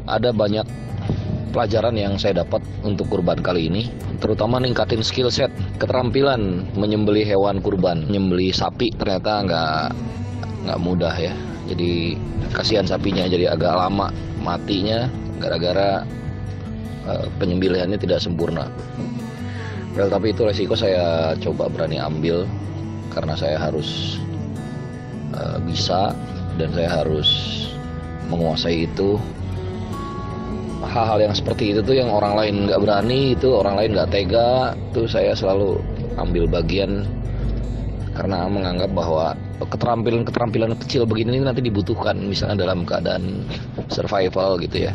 ada banyak pelajaran yang saya dapat untuk kurban kali ini, terutama ningkatin skill set, keterampilan menyembelih hewan kurban. Menyembelih sapi ternyata nggak mudah ya. Jadi kasihan sapinya, jadi agak lama matinya gara-gara penyembelihannya tidak sempurna. Tapi itu resiko saya coba berani ambil karena saya harus bisa dan saya harus menguasai itu. Hal-hal yang seperti itu tuh yang orang lain nggak berani, itu orang lain nggak tega, tuh saya selalu ambil bagian karena menganggap bahwa keterampilan kecil begini nanti dibutuhkan misalnya dalam keadaan survival gitu ya.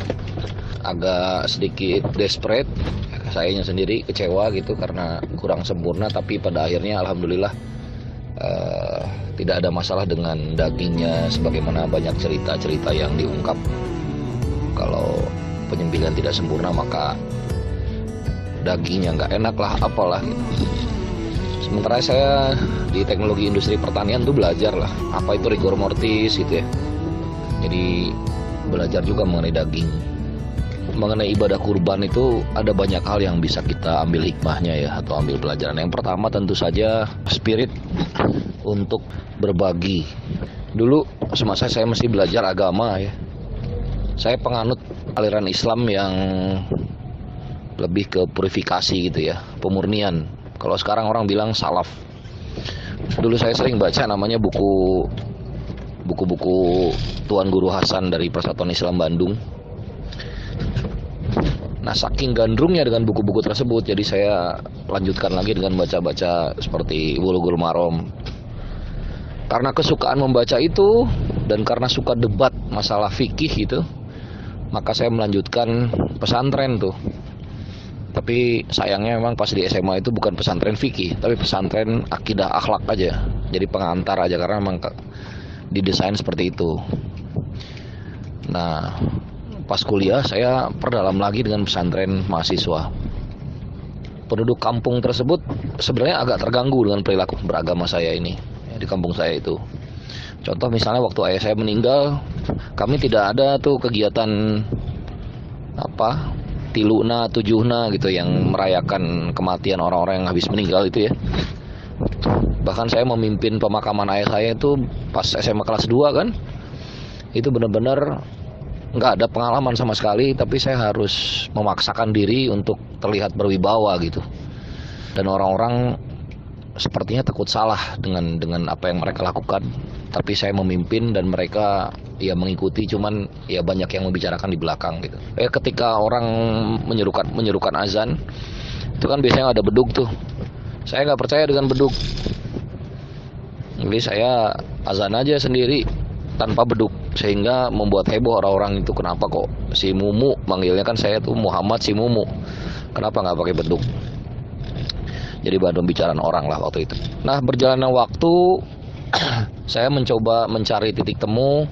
Agak sedikit desperate, sayanya sendiri kecewa gitu karena kurang sempurna, tapi pada akhirnya alhamdulillah tidak ada masalah dengan dagingnya, sebagaimana banyak cerita-cerita yang diungkap kalau penyembelihan tidak sempurna maka dagingnya nggak enak lah apalah gitu. Sementara saya di teknologi industri pertanian tuh belajar lah apa itu rigor mortis gitu ya. Jadi belajar juga mengenai daging. Mengenai ibadah kurban itu ada banyak hal yang bisa kita ambil hikmahnya ya, atau ambil pelajaran. Yang pertama tentu saja spirit untuk berbagi. Dulu semasa saya masih belajar agama ya, saya penganut aliran Islam yang lebih ke purifikasi gitu ya, pemurnian. Kalau sekarang orang bilang salaf. Dulu saya sering baca namanya buku-buku Tuan Guru Hasan dari Persatuan Islam Bandung. Nah, saking gandrungnya dengan buku-buku tersebut, jadi saya lanjutkan lagi dengan baca-baca seperti Bulughul Maram. Karena kesukaan membaca itu dan karena suka debat masalah fikih gitu, maka saya melanjutkan pesantren tuh. Tapi sayangnya memang pas di SMA itu bukan pesantren fikih, tapi pesantren akidah akhlak aja. Jadi pengantar aja karena memang didesain seperti itu. Nah, pas kuliah saya perdalam lagi dengan pesantren mahasiswa. Penduduk kampung tersebut sebenarnya agak terganggu dengan perilaku beragama saya ini ya, di kampung saya itu. Contoh misalnya waktu ayah saya meninggal, kami tidak ada tuh kegiatan tiluna, tujuhna gitu yang merayakan kematian orang-orang yang habis meninggal itu ya. Bahkan saya memimpin pemakaman ayah saya itu pas SMA kelas 2 kan. Itu benar-benar nggak ada pengalaman sama sekali, tapi saya harus memaksakan diri untuk terlihat berwibawa gitu. Dan orang-orang sepertinya takut salah dengan apa yang mereka lakukan, tapi saya memimpin dan mereka ya mengikuti, cuman ya banyak yang membicarakan di belakang gitu. Ketika orang menyerukan azan itu kan biasanya ada bedug tuh. Saya nggak percaya dengan bedug, jadi saya azan aja sendiri tanpa bedug, sehingga membuat heboh orang-orang itu. Kenapa kok si Mumu, manggilnya kan saya tuh Muhammad si Mumu, kenapa nggak pakai bedug? Jadi bahan pembicaraan orang lah waktu itu. Nah, berjalannya waktu saya mencoba mencari titik temu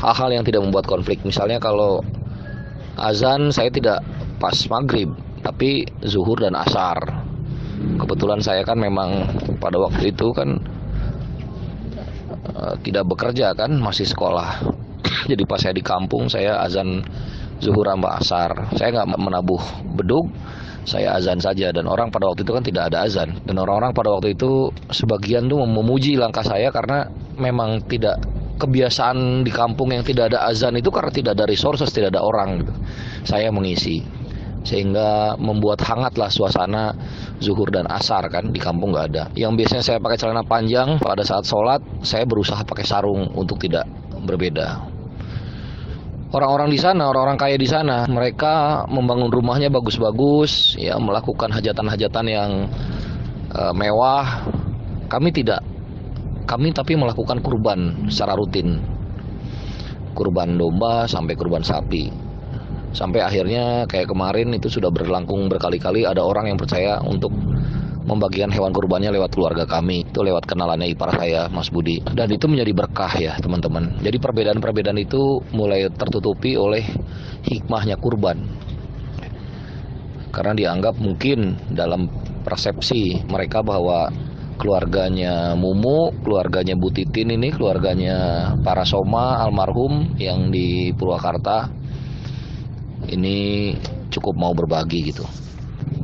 hal-hal yang tidak membuat konflik. Misalnya kalau azan saya tidak pas maghrib, tapi zuhur dan asar. Kebetulan saya kan memang pada waktu itu kan tidak bekerja kan, masih sekolah. Jadi pas saya di kampung saya azan zuhur sama asar. Saya nggak menabuh bedug, saya azan saja. Dan orang pada waktu itu kan tidak ada azan. Dan orang-orang pada waktu itu sebagian tuh memuji langkah saya karena memang tidak kebiasaan di kampung yang tidak ada azan itu karena tidak ada resources, tidak ada orang gitu. Saya mengisi, sehingga membuat hangatlah suasana zuhur dan asar kan. Di kampung nggak ada. Yang biasanya saya pakai celana panjang pada saat sholat, saya berusaha pakai sarung untuk tidak berbeda. Orang-orang di sana, orang-orang kaya di sana, mereka membangun rumahnya bagus-bagus, ya, melakukan hajatan-hajatan yang mewah. Kami tidak. Kami tapi melakukan kurban secara rutin. Kurban domba sampai kurban sapi. Sampai akhirnya kayak kemarin itu sudah berlangsung berkali-kali ada orang yang percaya untuk membagikan hewan kurbannya lewat keluarga kami, itu lewat kenalannya ipar saya, Mas Budi. Dan itu menjadi berkah ya teman-teman. Jadi perbedaan-perbedaan itu mulai tertutupi oleh hikmahnya kurban. Karena dianggap mungkin dalam persepsi mereka bahwa keluarganya Mumu, keluarganya Bu Titin ini, keluarganya para Soma almarhum yang di Purwakarta, ini cukup mau berbagi gitu.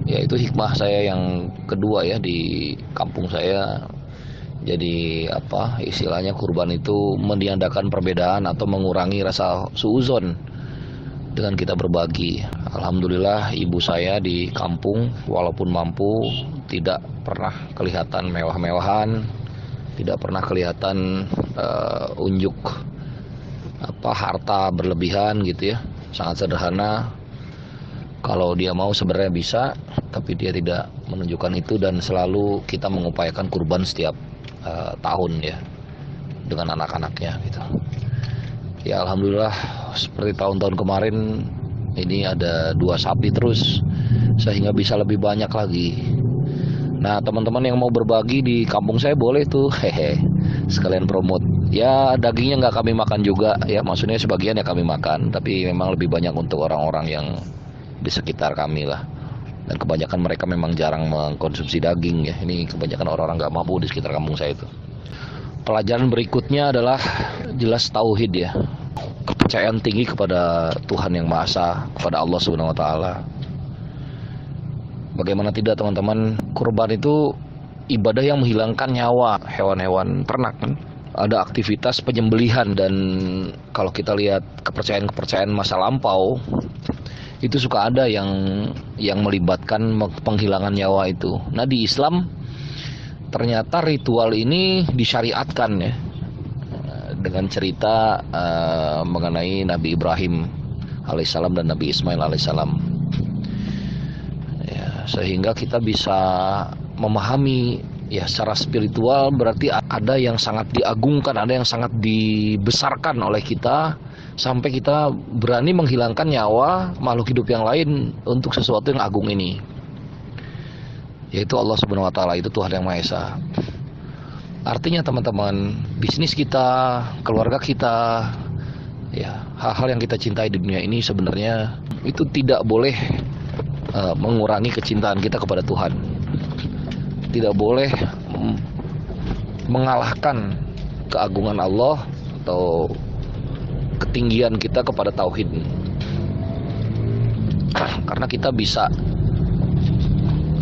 Ya itu hikmah saya yang kedua ya di kampung saya. Jadi apa istilahnya, kurban itu meniadakan perbedaan atau mengurangi rasa suuzon dengan kita berbagi. Alhamdulillah ibu saya di kampung walaupun mampu tidak pernah kelihatan mewah-mewahan, tidak pernah kelihatan unjuk harta berlebihan gitu ya. Sangat sederhana. Kalau dia mau sebenarnya bisa, tapi dia tidak menunjukkan itu, dan selalu kita mengupayakan kurban setiap tahun ya dengan anak-anaknya gitu. Ya alhamdulillah seperti tahun-tahun kemarin ini ada 2 sapi terus, sehingga bisa lebih banyak lagi. Nah teman-teman yang mau berbagi di kampung saya boleh tuh, sekalian promote. Ya dagingnya nggak kami makan juga ya, maksudnya sebagian ya kami makan, tapi memang lebih banyak untuk orang-orang yang di sekitar kami lah. Dan kebanyakan mereka memang jarang mengkonsumsi daging ya. Ini kebanyakan orang-orang nggak mampu di sekitar kampung saya itu. Pelajaran berikutnya adalah jelas tauhid ya. Kepercayaan tinggi kepada Tuhan Yang Maha Esa, kepada Allah Subhanahu wa taala. Bagaimana tidak teman-teman, kurban itu ibadah yang menghilangkan nyawa hewan-hewan ternak kan. Ada aktivitas penyembelihan, dan kalau kita lihat kepercayaan-kepercayaan masa lampau itu suka ada yang melibatkan penghilangan nyawa itu. Nah di Islam ternyata ritual ini disyariatkan ya, dengan cerita mengenai Nabi Ibrahim alaihissalam dan Nabi Ismail alaihissalam ya, sehingga kita bisa memahami ya secara spiritual berarti ada yang sangat diagungkan, ada yang sangat dibesarkan oleh kita, sampai kita berani menghilangkan nyawa makhluk hidup yang lain untuk sesuatu yang agung ini, yaitu Allah Subhanahu wa taala, itu Tuhan Yang Maha Esa. Artinya teman-teman, bisnis kita, keluarga kita, ya hal-hal yang kita cintai di dunia ini sebenarnya itu tidak boleh mengurangi kecintaan kita kepada Tuhan. Tidak boleh mengalahkan keagungan Allah atau ketinggian kita kepada tauhid. Karena kita bisa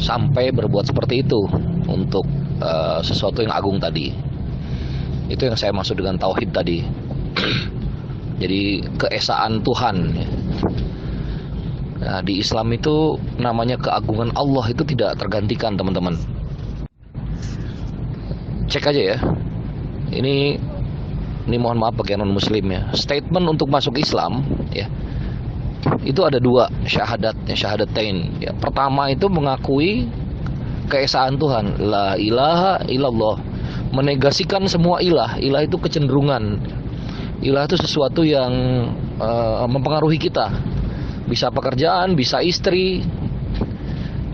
sampai berbuat seperti itu untuk sesuatu yang agung tadi. Itu yang saya maksud dengan tauhid tadi. Jadi keesaan Tuhan. Nah, di Islam itu namanya keagungan Allah itu tidak tergantikan teman-teman. Cek aja ya. Ini mohon maaf bagi non muslim ya. Statement untuk masuk Islam ya. Itu ada 2 syahadat, syahadatain ya. Pertama itu mengakui keesaan Tuhan, la ilaha illallah, menegasikan semua ilah. Ilah itu kecenderungan. Ilah itu sesuatu yang mempengaruhi kita. Bisa pekerjaan, bisa istri,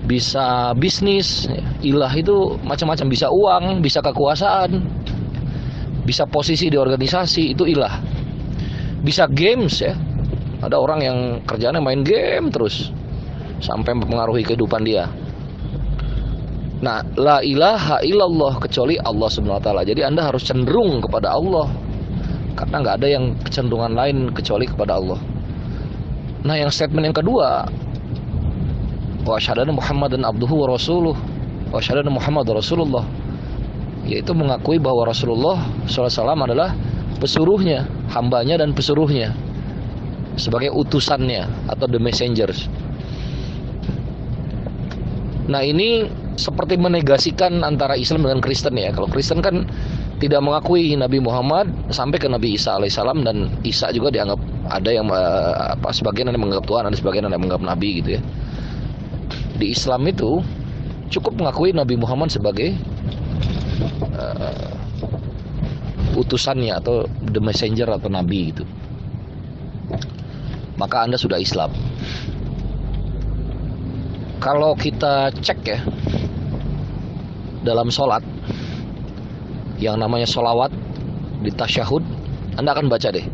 bisa bisnis. Ilah itu macam-macam, bisa uang, bisa kekuasaan, bisa posisi di organisasi, itu ilah. Bisa games ya. Ada orang yang kerjaannya main game terus sampai mempengaruhi kehidupan dia. Nah, la ilaha illallah, kecuali Allah Subhanahu wa taala. Jadi Anda harus cenderung kepada Allah, karena nggak ada yang kecenderungan lain kecuali kepada Allah. Nah, yang statement yang kedua, wa asyhadu anna Muhammadan abduhu wa rasuluh, wa asyhadu anna Muhammadar Rasulullah, yaitu mengakui bahwa Rasulullah SAW adalah pesuruhnya, hambanya dan pesuruhnya, sebagai utusannya atau the messengers. Nah ini seperti menegasikan antara Islam dengan Kristen ya. Kalau Kristen kan tidak mengakui Nabi Muhammad sampai ke Nabi Isa alaihissalam, dan Isa juga dianggap, ada yang sebagian yang menganggap Tuhan, ada sebagian yang menganggap Nabi gitu ya. Di Islam itu cukup mengakui Nabi Muhammad sebagai utusannya atau the messenger atau Nabi gitu, maka Anda sudah Islam. Kalau kita cek ya, dalam sholat yang namanya sholawat di tasyahud, Anda akan baca deh,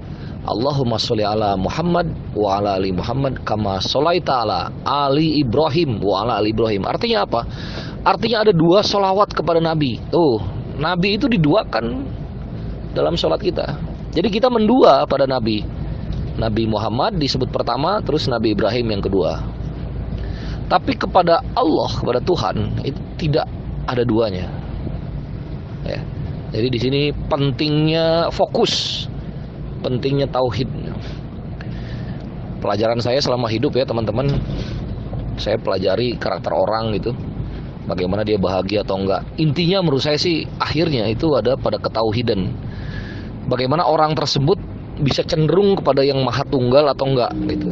Allahumma sholli ala Muhammad wa ala ali Muhammad kama sholaita ala ali Ibrahim wa ala ali Ibrahim. Artinya apa? Artinya ada 2 sholawat kepada Nabi. Nabi itu diduakan dalam sholat kita. Jadi kita mendua pada Nabi. Nabi Muhammad disebut pertama, terus Nabi Ibrahim yang kedua. Tapi kepada Allah, kepada Tuhan itu tidak ada duanya. Ya. Jadi di sini pentingnya fokus, pentingnya tauhid. Pelajaran saya selama hidup ya teman-teman, saya pelajari karakter orang gitu, bagaimana dia bahagia atau enggak. Intinya menurut saya sih akhirnya itu ada pada ketauhidan. Bagaimana orang tersebut bisa cenderung kepada yang maha tunggal atau enggak gitu.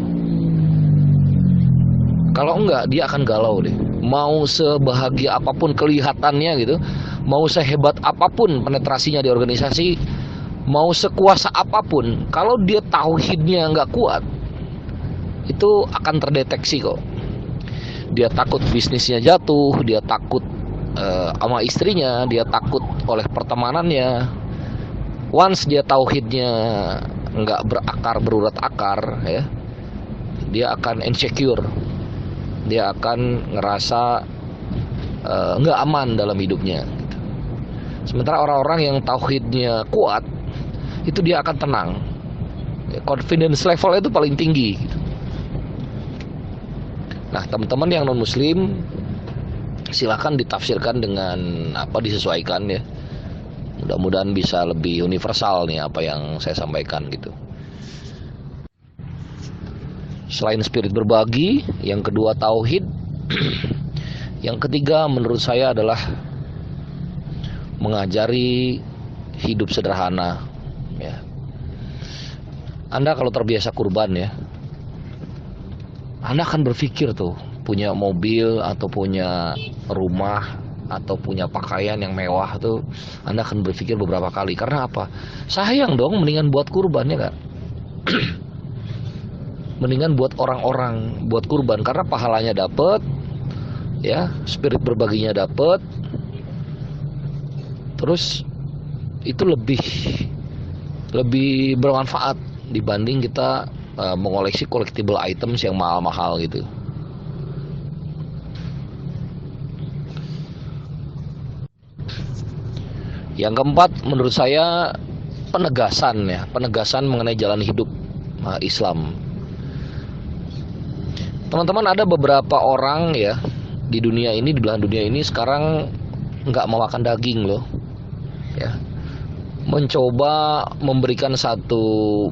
Kalau enggak, dia akan galau deh. Mau sebahagia apapun kelihatannya gitu, mau sehebat apapun penetrasinya di organisasi, mau sekuasa apapun, kalau dia tauhidnya enggak kuat, itu akan terdeteksi kok. Dia takut bisnisnya jatuh, dia takut sama istrinya, dia takut oleh pertemanannya. Once dia tauhidnya nggak berakar, berurat akar ya, dia akan insecure, dia akan ngerasa nggak aman dalam hidupnya gitu. Sementara orang-orang yang tauhidnya kuat itu dia akan tenang, confidence level itu paling tinggi gitu. Nah teman-teman yang non muslim silakan ditafsirkan dengan apa, disesuaikan ya. Mudah-mudahan bisa lebih universal nih apa yang saya sampaikan gitu. Selain spirit berbagi, yang kedua tauhid, yang ketiga menurut saya adalah mengajari hidup sederhana ya. Anda kalau terbiasa kurban ya, Anda akan berpikir tuh punya mobil atau punya rumah atau punya pakaian yang mewah tuh, Anda akan berpikir beberapa kali. Karena apa? Sayang dong, mendingan buat kurban ya kan. Mendingan buat orang-orang, buat kurban, karena pahalanya dapet ya, spirit berbaginya dapet, terus itu lebih bermanfaat dibanding kita mengoleksi collectible items yang mahal-mahal gitu. Yang keempat menurut saya penegasan ya, penegasan mengenai jalan hidup Islam. Teman-teman, ada beberapa orang ya di dunia ini, di belahan dunia ini sekarang nggak mau makan daging loh ya. Mencoba memberikan satu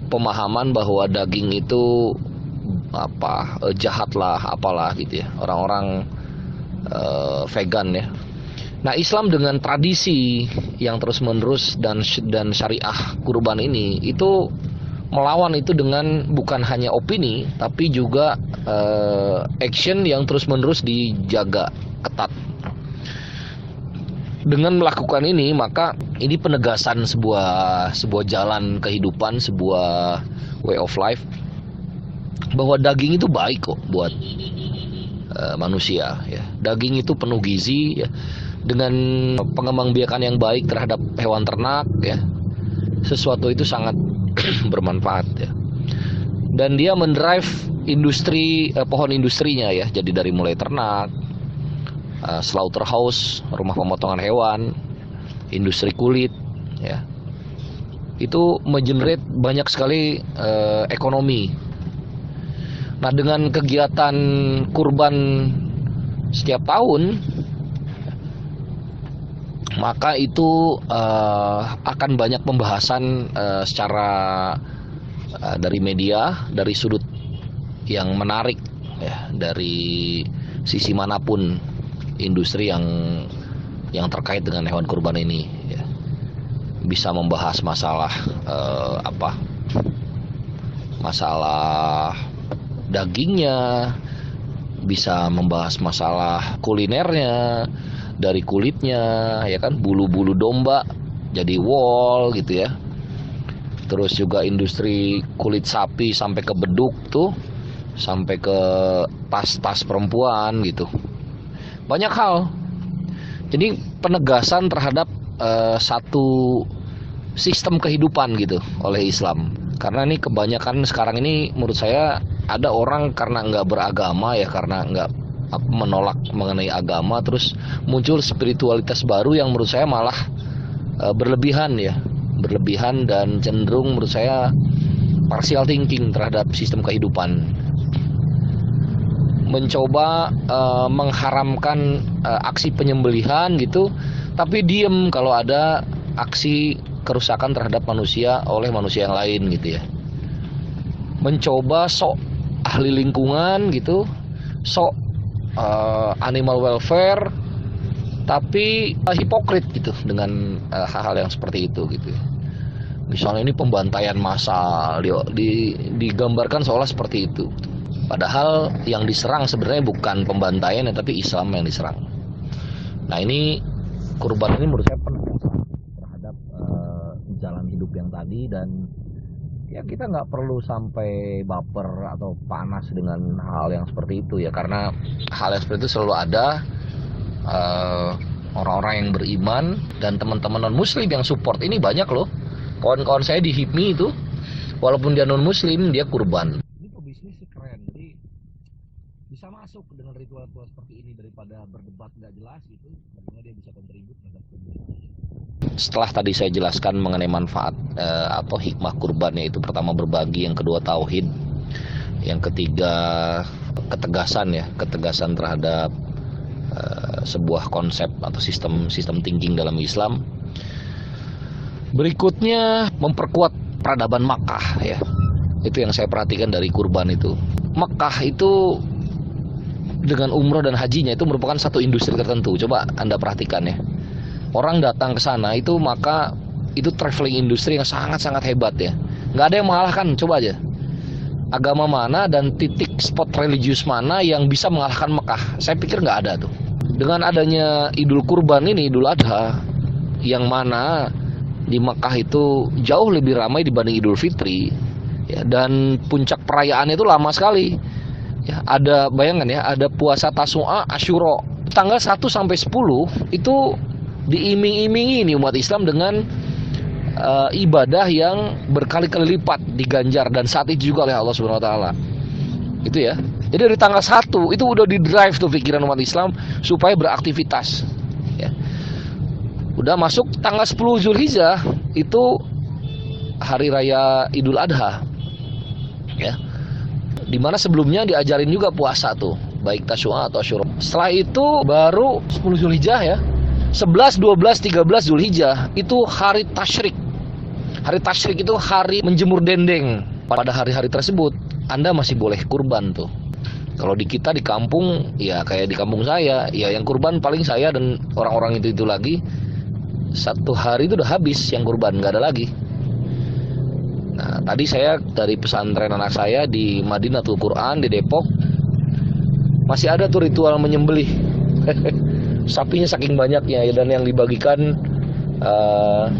pemahaman bahwa daging itu apa, jahat lah apalah gitu ya, orang-orang vegan ya. Nah Islam dengan tradisi yang terus menerus dan syariah kurban ini itu melawan itu dengan bukan hanya opini tapi juga action yang terus menerus dijaga ketat. Dengan melakukan ini maka ini penegasan sebuah jalan kehidupan, sebuah way of life, bahwa daging itu baik kok buat manusia ya. Daging itu penuh gizi ya. Dengan pengembangbiakan yang baik terhadap hewan ternak ya, sesuatu itu sangat bermanfaat ya. Dan dia mendrive industri, pohon industrinya ya. Jadi dari mulai ternak, slaughterhouse, rumah pemotongan hewan, industri kulit ya, itu mengenerate banyak sekali ekonomi. Nah dengan kegiatan kurban setiap tahun, maka itu akan banyak pembahasan secara dari media, dari sudut yang menarik ya, dari sisi manapun industri yang terkait dengan hewan kurban ini ya. Bisa membahas masalah masalah dagingnya, bisa membahas masalah kulinernya, dari kulitnya ya kan, bulu-bulu domba jadi wool gitu ya. Terus juga industri kulit sapi sampai ke beduk tuh, sampai ke tas-tas perempuan gitu. Banyak hal. Jadi penegasan terhadap satu sistem kehidupan gitu oleh Islam. Karena ini kebanyakan sekarang ini menurut saya ada orang karena nggak beragama ya, karena nggak menolak mengenai agama, terus muncul spiritualitas baru yang menurut saya malah berlebihan ya, berlebihan dan cenderung menurut saya partial thinking terhadap sistem kehidupan, mencoba mengharamkan aksi penyembelihan gitu, tapi diem kalau ada aksi kerusakan terhadap manusia oleh manusia yang lain gitu ya. Mencoba sok ahli lingkungan gitu, sok animal welfare, tapi hipokrit gitu dengan hal-hal yang seperti itu gitu ya. Misalnya ini pembantaian massal, digambarkan seolah seperti itu. Padahal yang diserang sebenarnya bukan pembantaian, tapi Islam yang diserang. Nah ini kurban ini menurut saya penuh terhadap jalan hidup yang tadi, dan ya kita nggak perlu sampai baper atau panas dengan hal yang seperti itu ya, karena hal yang seperti itu selalu ada. Orang-orang yang beriman dan teman-teman non muslim yang support ini banyak loh. Kawan-kawan saya di HIPMI itu, walaupun dia non muslim, dia kurban. Ini pebisnis sih keren, jadi bisa masuk dengan ritual-ritual seperti ini daripada berdebat nggak jelas gitu. Bagaimana dia bisa kontribut terhadap komunitas. Setelah tadi saya jelaskan mengenai manfaat atau hikmah kurban, yaitu pertama berbagi, yang kedua tauhid, yang ketiga ketegasan terhadap sebuah konsep atau sistem thinking dalam Islam. Berikutnya memperkuat peradaban Makkah ya. Itu yang saya perhatikan dari kurban itu. Makkah itu dengan umroh dan hajinya itu merupakan satu industri tertentu. Coba Anda perhatikan ya. Orang datang ke sana itu, maka itu traveling industri yang sangat-sangat hebat ya. Nggak ada yang mengalahkan, coba aja. Agama mana dan titik spot religius mana yang bisa mengalahkan Mekah? Saya pikir nggak ada tuh. Dengan adanya Idul Kurban ini, Idul Adha, yang mana di Mekah itu jauh lebih ramai dibanding Idul Fitri ya, dan puncak perayaannya itu lama sekali ya. Ada, bayangkan ya, ada puasa Tasu'a, Asyura, tanggal 1 sampai 10 itu diiming-imingi ini umat Islam dengan ibadah yang berkali-kali lipat diganjar, dan saat itu juga oleh Allah Subhanahu wa taala. Itu ya. Jadi dari tanggal 1 itu udah di drive tuh pikiran umat Islam supaya beraktivitas ya. Udah masuk tanggal 10 Zulhijjah itu hari raya Idul Adha ya. Dimana sebelumnya diajarin juga puasa tuh, baik Tasyua atau Asyura. Setelah itu baru 10 Zulhijjah ya. 11, 12, 13 Zulhijjah itu hari tasyrik. Hari tasyrik itu hari menjemur dendeng. Pada hari-hari tersebut Anda masih boleh kurban tuh. Kalau di kita di kampung ya, kayak di kampung saya ya, yang kurban paling saya dan orang-orang itu lagi. Satu hari itu udah habis yang kurban, nggak ada lagi. Nah, tadi saya dari pesantren anak saya di Madinatul Quran di Depok, masih ada tuh ritual menyembelih. Sapinya saking banyaknya ya, dan yang dibagikan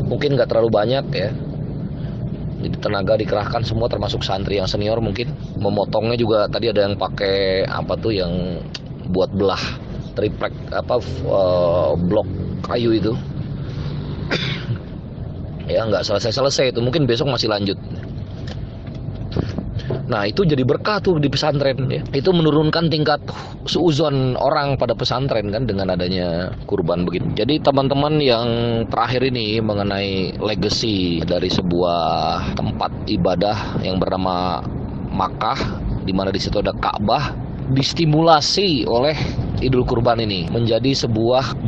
mungkin nggak terlalu banyak ya. Jadi tenaga dikerahkan semua, termasuk santri yang senior mungkin. Memotongnya juga tadi ada yang pakai apa tuh yang buat belah triplek blok kayu itu. Ya nggak selesai itu, mungkin besok masih lanjut. Nah itu jadi berkah tuh di pesantren ya. Itu menurunkan tingkat suuzon orang pada pesantren kan dengan adanya kurban begitu. Jadi teman-teman yang terakhir ini mengenai legacy dari sebuah tempat ibadah yang bernama Makkah, di mana di situ ada Ka'bah, distimulasi oleh Idul Kurban ini menjadi sebuah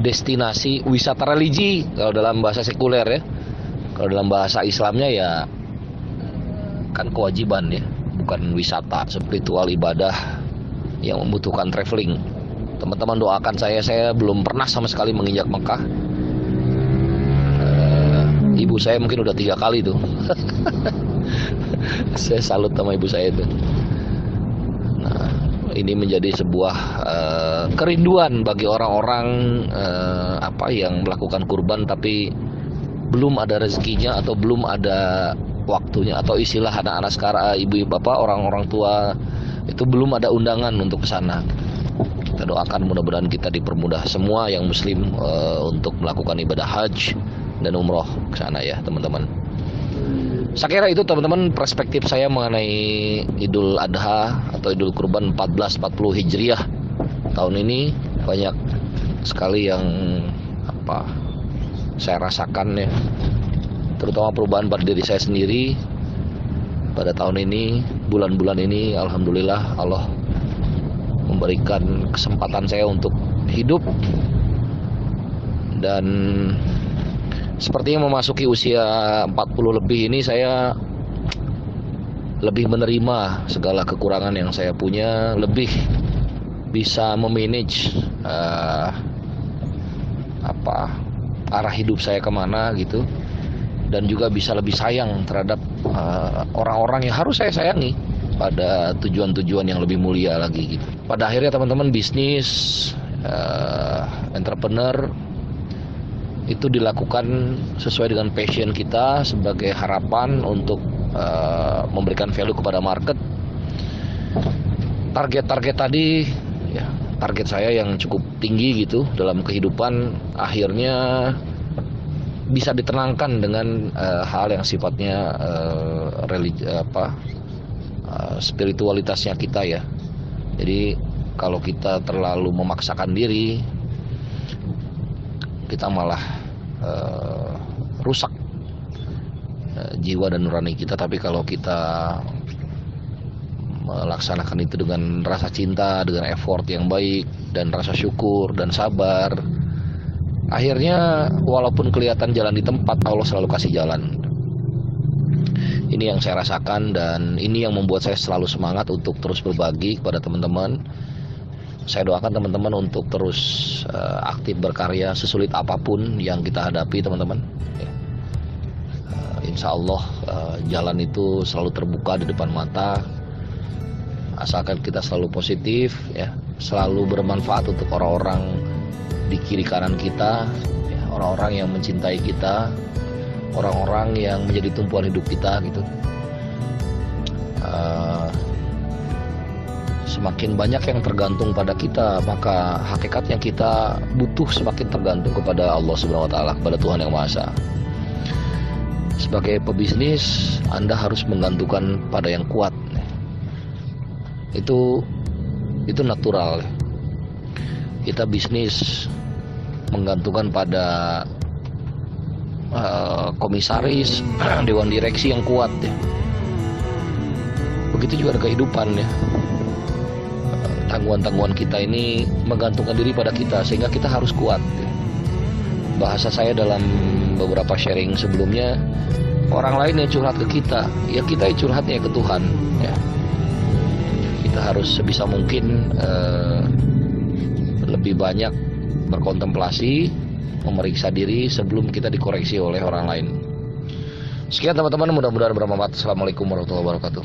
destinasi wisata religi kalau dalam bahasa sekuler ya. Kalau dalam bahasa Islamnya ya kan kewajiban ya, bukan wisata, spiritual ibadah yang membutuhkan traveling. Teman-teman doakan saya belum pernah sama sekali menginjak Mekah. Ibu saya mungkin udah 3 kali tuh. Saya salut sama ibu saya itu. Nah, ini menjadi sebuah kerinduan bagi orang-orang yang melakukan kurban tapi belum ada rezekinya atau belum ada waktunya, atau istilah anak-anak sekarang, ibu-ibu bapak, orang-orang tua itu belum ada undangan untuk ke sana. Kita doakan mudah-mudahan kita dipermudah semua yang muslim untuk melakukan ibadah haji dan umroh ke sana ya teman-teman. Saya kira itu teman-teman perspektif saya mengenai Idul Adha atau Idul Kurban 1440 Hijriah tahun ini. Banyak sekali yang saya rasakan ya, terutama perubahan pada diri saya sendiri. pada tahun ini, bulan-bulan ini, alhamdulillah Allah memberikan kesempatan saya untuk hidup, dan sepertinya memasuki usia 40 lebih ini saya lebih menerima segala kekurangan yang saya punya, lebih bisa memanage arah hidup saya kemana gitu, dan juga bisa lebih sayang terhadap orang-orang yang harus saya sayangi pada tujuan-tujuan yang lebih mulia lagi gitu. Pada akhirnya teman-teman, bisnis entrepreneur itu dilakukan sesuai dengan passion kita sebagai harapan untuk memberikan value kepada market. Target-target tadi, ya, target saya yang cukup tinggi gitu dalam kehidupan akhirnya bisa ditenangkan dengan hal yang sifatnya spiritualitasnya kita ya. Jadi kalau kita terlalu memaksakan diri, kita malah rusak jiwa dan nurani kita. Tapi kalau kita melaksanakan itu dengan rasa cinta, dengan effort yang baik, dan rasa syukur dan sabar, akhirnya walaupun kelihatan jalan di tempat, Allah selalu kasih jalan. Ini yang saya rasakan, dan ini yang membuat saya selalu semangat untuk terus berbagi kepada teman-teman. Saya doakan teman-teman untuk terus aktif berkarya sesulit apapun yang kita hadapi, teman-teman. Insya Allah jalan itu selalu terbuka di depan mata, asalkan kita selalu positif, ya, selalu bermanfaat untuk orang-orang di kiri kanan kita, ya, orang-orang yang mencintai kita, orang-orang yang menjadi tumpuan hidup kita gitu. Semakin banyak yang tergantung pada kita, maka hakikatnya kita butuh semakin tergantung kepada Allah Subhanahu wa taala, kepada Tuhan Yang Maha Esa. Sebagai pebisnis, Anda harus menggantungkan pada yang kuat. Itu natural. Kita bisnis menggantungkan pada komisaris, dewan direksi yang kuat ya. Begitu juga ada kehidupan ya. Tanggungan-tanggungan kita ini menggantungkan diri pada kita, sehingga kita harus kuat ya. Bahasa saya dalam beberapa sharing sebelumnya, orang lain yang curhat ke kita, ya kita yang curhatnya ke Tuhan ya. Kita harus sebisa mungkin lebih banyak berkontemplasi, memeriksa diri sebelum kita dikoreksi oleh orang lain. Sekian teman-teman, mudah-mudahan bermanfaat. Assalamualaikum warahmatullahi wabarakatuh.